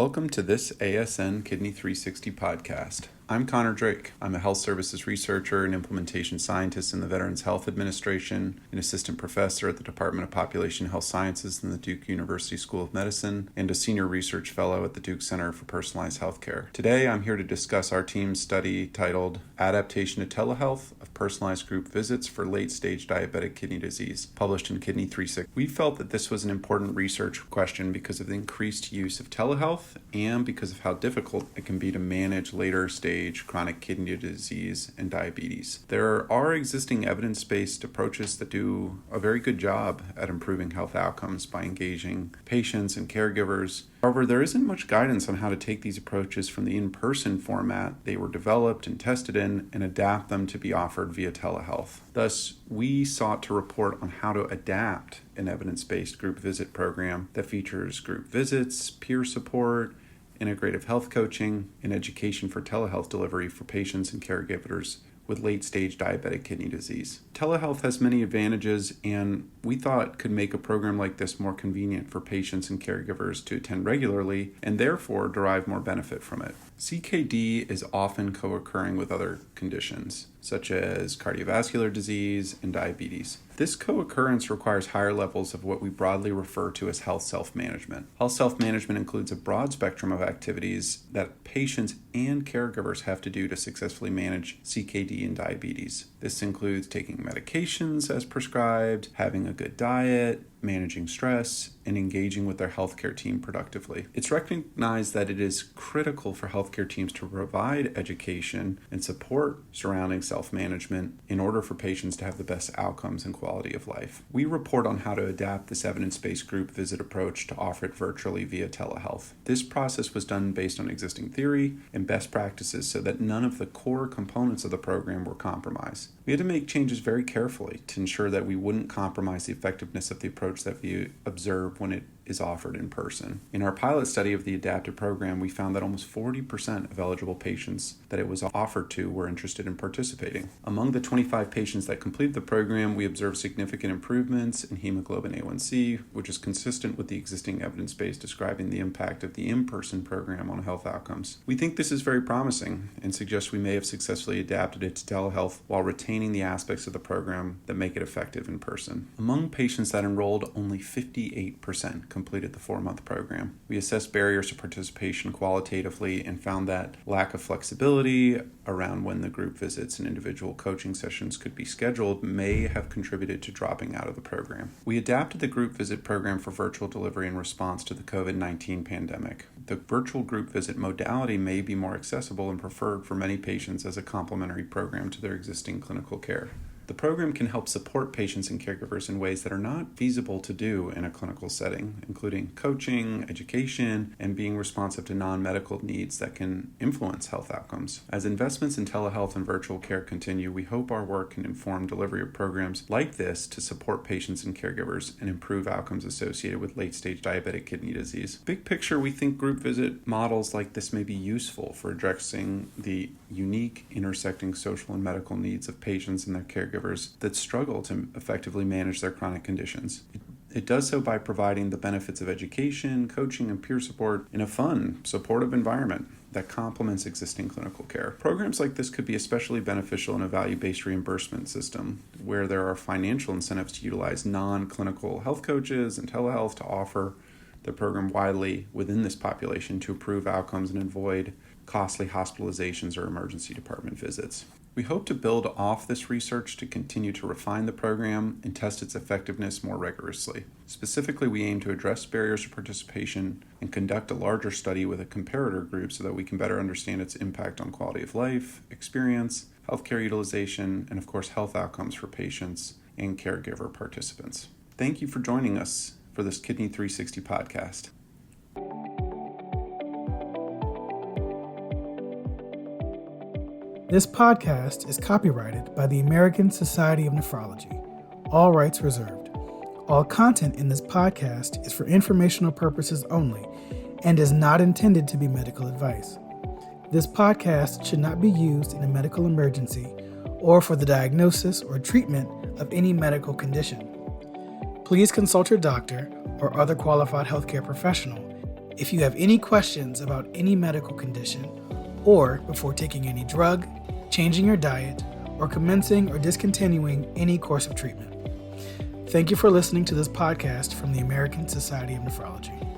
Welcome to this ASN Kidney 360 podcast. I'm Connor Drake. I'm a health services researcher and implementation scientist in the Veterans Health Administration, an assistant professor at the Department of Population Health Sciences in the Duke University School of Medicine, and a senior research fellow at the Duke Center for Personalized Healthcare. Today, I'm here to discuss our team's study titled Adaptation to Telehealth of Personalized Group Visits for Late-Stage Diabetic Kidney Disease, published in Kidney 360. We felt that this was an important research question because of the increased use of telehealth and because of how difficult it can be to manage later stage chronic kidney disease and diabetes. There are existing evidence-based approaches that do a very good job at improving health outcomes by engaging patients and caregivers. However, there isn't much guidance on how to take these approaches from the in-person format they were developed and tested in and adapt them to be offered via telehealth. Thus, we sought to report on how to adapt an evidence-based group visit program that features group visits, peer support, integrative health coaching, and education for telehealth delivery for patients and caregivers with late-stage diabetic kidney disease. Telehealth has many advantages, and we thought could make a program like this more convenient for patients and caregivers to attend regularly and therefore derive more benefit from it. CKD is often co-occurring with other conditions, such as cardiovascular disease and diabetes. This co-occurrence requires higher levels of what we broadly refer to as health self-management. Health self-management includes a broad spectrum of activities that patients and caregivers have to do to successfully manage CKD and diabetes. This includes taking medications as prescribed, having a good diet, managing stress, and engaging with their healthcare team productively. It's recognized that it is critical for healthcare teams to provide education and support surrounding self-management in order for patients to have the best outcomes and quality of life. We report on how to adapt this evidence-based group visit approach to offer it virtually via telehealth. This process was done based on existing theory and best practices so that none of the core components of the program were compromised. We had to make changes very carefully to ensure that we wouldn't compromise the effectiveness of the approach that we observe when it is offered in person. In our pilot study of the adapted program, we found that almost 40% of eligible patients that it was offered to were interested in participating. Among the 25 patients that completed the program, we observed significant improvements in hemoglobin A1C, which is consistent with the existing evidence base describing the impact of the in-person program on health outcomes. We think this is very promising and suggest we may have successfully adapted it to telehealth while retaining the aspects of the program that make it effective in person. Among patients that enrolled, only 58% completed the 4-month program. We assessed barriers to participation qualitatively and found that lack of flexibility around when the group visits and individual coaching sessions could be scheduled may have contributed to dropping out of the program. We adapted the group visit program for virtual delivery in response to the COVID-19 pandemic. The virtual group visit modality may be more accessible and preferred for many patients as a complementary program to their existing clinical care. The program can help support patients and caregivers in ways that are not feasible to do in a clinical setting, including coaching, education, and being responsive to non-medical needs that can influence health outcomes. As investments in telehealth and virtual care continue, we hope our work can inform delivery of programs like this to support patients and caregivers and improve outcomes associated with late-stage diabetic kidney disease. Big picture, we think group visit models like this may be useful for addressing the unique intersecting social and medical needs of patients and their caregivers that struggle to effectively manage their chronic conditions. It does so by providing the benefits of education, coaching, and peer support in a fun, supportive environment that complements existing clinical care. Programs like this could be especially beneficial in a value-based reimbursement system where there are financial incentives to utilize non-clinical health coaches and telehealth to offer the program widely within this population to improve outcomes and avoid costly hospitalizations or emergency department visits. We hope to build off this research to continue to refine the program and test its effectiveness more rigorously. Specifically, we aim to address barriers to participation and conduct a larger study with a comparator group so that we can better understand its impact on quality of life, experience, healthcare utilization, and of course, health outcomes for patients and caregiver participants. Thank you for joining us for this Kidney 360 podcast. This podcast is copyrighted by the American Society of Nephrology. All rights reserved. All content in this podcast is for informational purposes only and is not intended to be medical advice. This podcast should not be used in a medical emergency or for the diagnosis or treatment of any medical condition. Please consult your doctor or other qualified healthcare professional If you have any questions about any medical condition, or before taking any drug, changing your diet, or commencing or discontinuing any course of treatment. Thank you for listening to this podcast from the American Society of Nephrology.